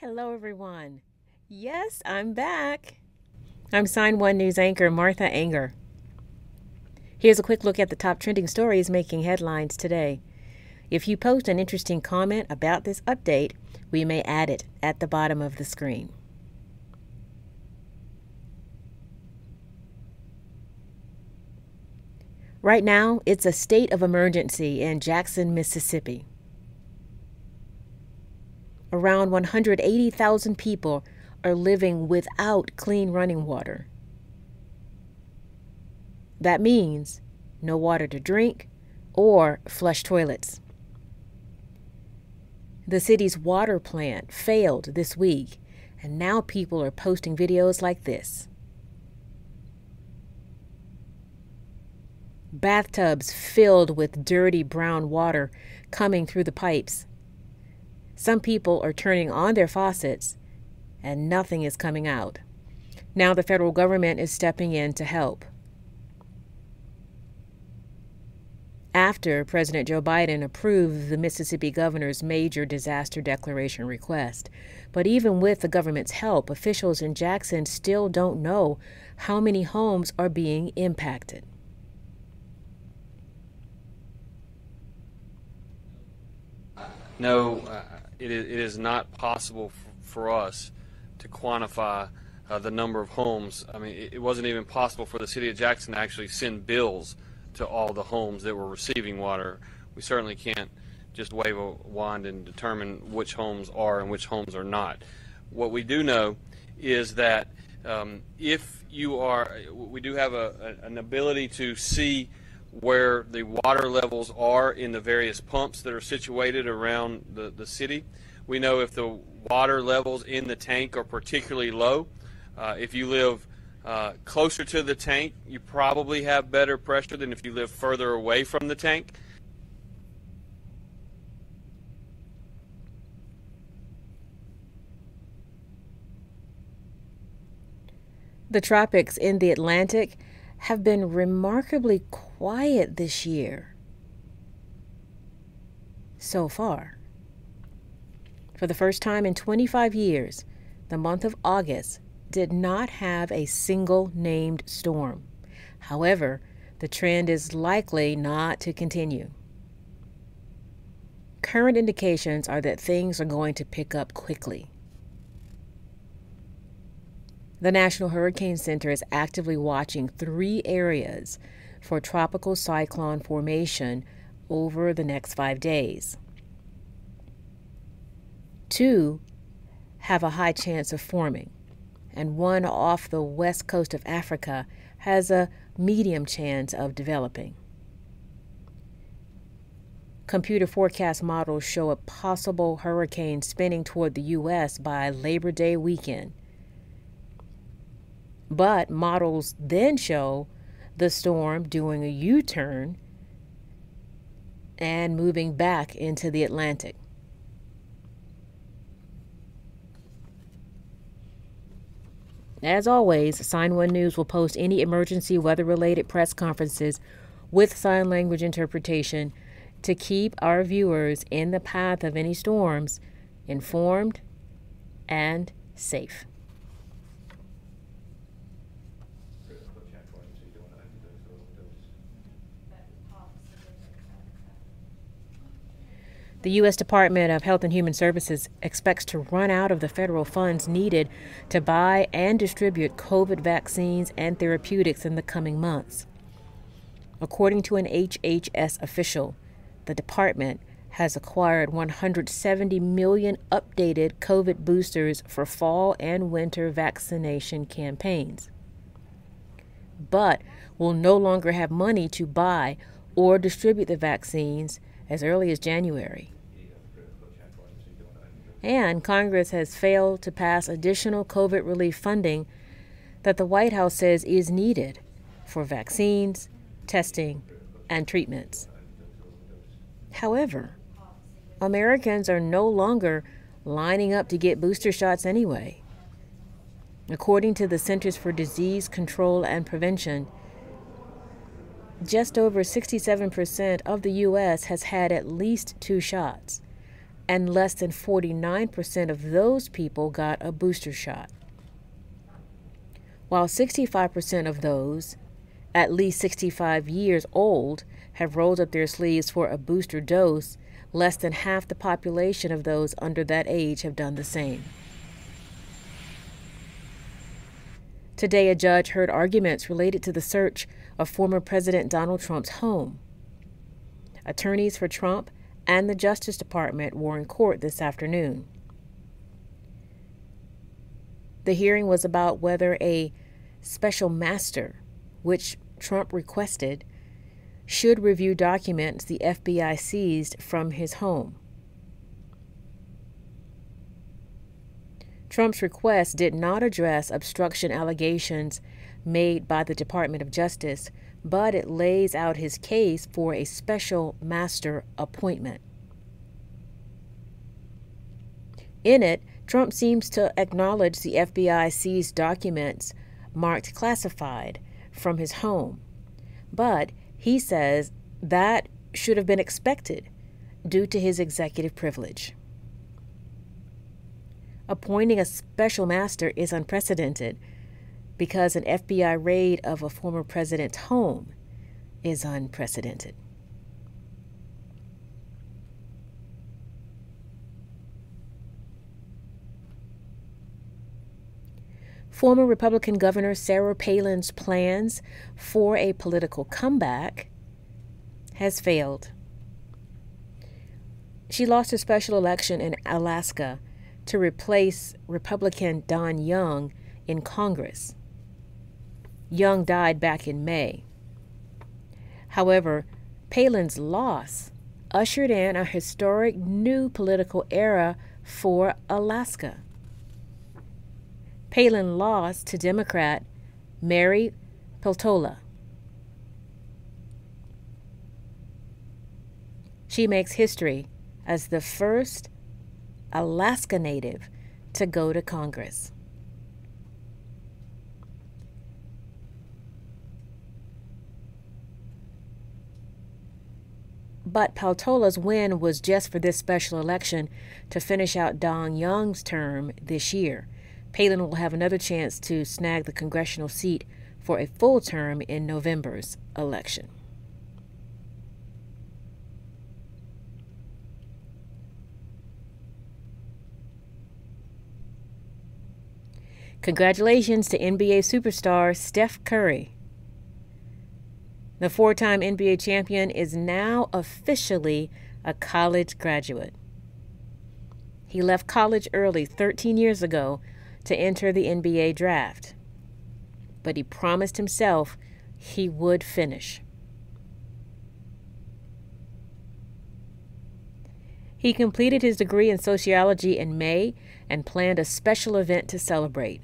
Hello, everyone. Yes, I'm back. I'm Sign1News anchor Martha Anger. Here's a quick look at the top trending stories making headlines today. If you post an interesting comment about this update, we may add it at the bottom of the screen. Right now, it's a state of emergency in Jackson, Mississippi. Around 180,000 people are living without clean running water. That means no water to drink or flush toilets. The city's water plant failed this week, and now people are posting videos like this. Bathtubs filled with dirty brown water coming through the pipes. Some people are turning on their faucets and nothing is coming out. Now the federal government is stepping in to help. After President Joe Biden approved the Mississippi governor's major disaster declaration request. But even with the government's help, officials in Jackson still don't know how many homes are being impacted. No, it is not possible for us to quantify the number of homes. I mean, it wasn't even possible for the city of Jackson to actually send bills to all the homes that were receiving water. We certainly can't just wave a wand and determine which homes are and which homes are not. What we do know is that if you are, we do have an ability to see where the water levels are in the various pumps that are situated around the city. We know if the water levels in the tank are particularly low. If you live closer to the tank, you probably have better pressure than if you live further away from the tank. The tropics in the Atlantic have been remarkably quiet this year so far. For the first time in 25 years, the month of August did not have a single named storm. However, the trend is likely not to continue. Current indications are that things are going to pick up quickly. The National Hurricane Center is actively watching 3 areas for tropical cyclone formation over the next 5 days. 2 have a high chance of forming, and 1 off the west coast of Africa has a medium chance of developing. Computer forecast models show a possible hurricane spinning toward the U.S. by Labor Day weekend. But models then show the storm doing a U-turn and moving back into the Atlantic. As always, Sign1News will post any emergency weather-related press conferences with sign language interpretation to keep our viewers in the path of any storms informed and safe. The U.S. Department of Health and Human Services expects to run out of the federal funds needed to buy and distribute COVID vaccines and therapeutics in the coming months. According to an HHS official, the department has acquired 170 million updated COVID boosters for fall and winter vaccination campaigns, but will no longer have money to buy or distribute the vaccines as early as January. And Congress has failed to pass additional COVID relief funding that the White House says is needed for vaccines, testing, and treatments. However, Americans are no longer lining up to get booster shots anyway. According to the Centers for Disease Control and Prevention, just over 67% of the U.S. has had at least 2 shots. and less than 49% of those people got a booster shot. While 65% of those at least 65 years old have rolled up their sleeves for a booster dose, less than half the population of those under that age have done the same. Today, a judge heard arguments related to the search of former President Donald Trump's home. Attorneys for Trump and the Justice Department were in court this afternoon. The hearing was about whether a special master, which Trump requested, should review documents the FBI seized from his home. Trump's request did not address obstruction allegations made by the Department of Justice, but it lays out his case for a special master appointment. In it, Trump seems to acknowledge the FBI seized documents marked classified from his home, but he says that should have been expected due to his executive privilege. Appointing a special master is unprecedented because an FBI raid of a former president's home is unprecedented. Former Republican Governor Sarah Palin's plans for a political comeback has failed. She lost a special election in Alaska to replace Republican Don Young in Congress. Young died back in May. However, Palin's loss ushered in a historic new political era for Alaska. Palin lost to Democrat Mary Peltola. She makes history as the first Alaska native to go to Congress. But Peltola's win was just for this special election to finish out Don Young's term this year. Palin will have another chance to snag the congressional seat for a full term in November's election. Congratulations to NBA superstar Steph Curry. The four-time NBA champion is now officially a college graduate. He left college early 13 years ago to enter the NBA draft, but he promised himself he would finish. He completed his degree in sociology in May and planned a special event to celebrate,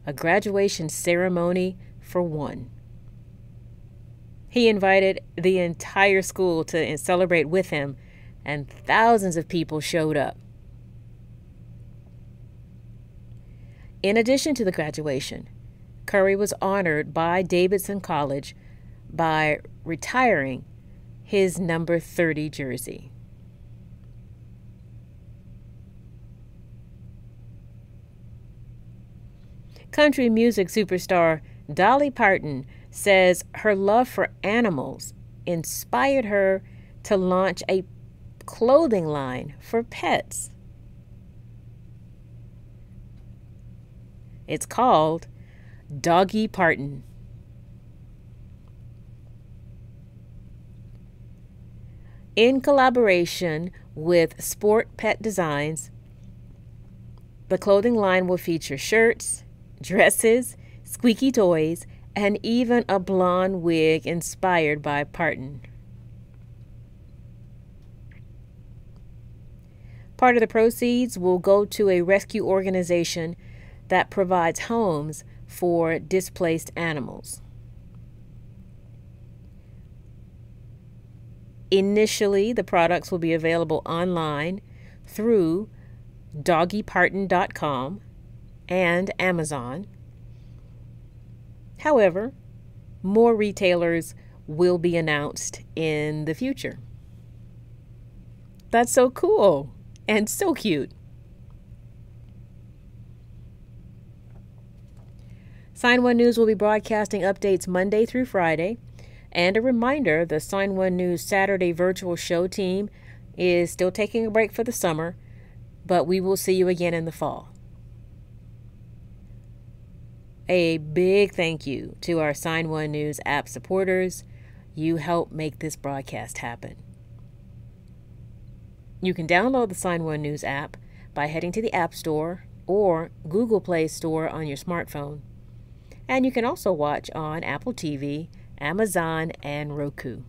a graduation ceremony for one. He invited the entire school to celebrate with him, and thousands of people showed up. In addition to the graduation, Curry was honored by Davidson College by retiring his number 30 jersey. Country music superstar Dolly Parton says her love for animals inspired her to launch a clothing line for pets. It's called Doggy Parton. In collaboration with Sport Pet Designs, the clothing line will feature shirts, dresses, squeaky toys, and even a blonde wig inspired by Parton. Part of the proceeds will go to a rescue organization that provides homes for displaced animals. Initially, the products will be available online through doggyparton.com and Amazon. However, more retailers will be announced in the future. That's so cool. and so cute. Sign1News will be broadcasting updates Monday through Friday. And a reminder, the Sign1News Saturday virtual show team is still taking a break for the summer, but we will see you again in the fall. A big thank you to our Sign1News app supporters. You help make this broadcast happen. You can download the Sign1News app by heading to the App Store or Google Play Store on your smartphone. And you can also watch on Apple TV, Amazon, and Roku.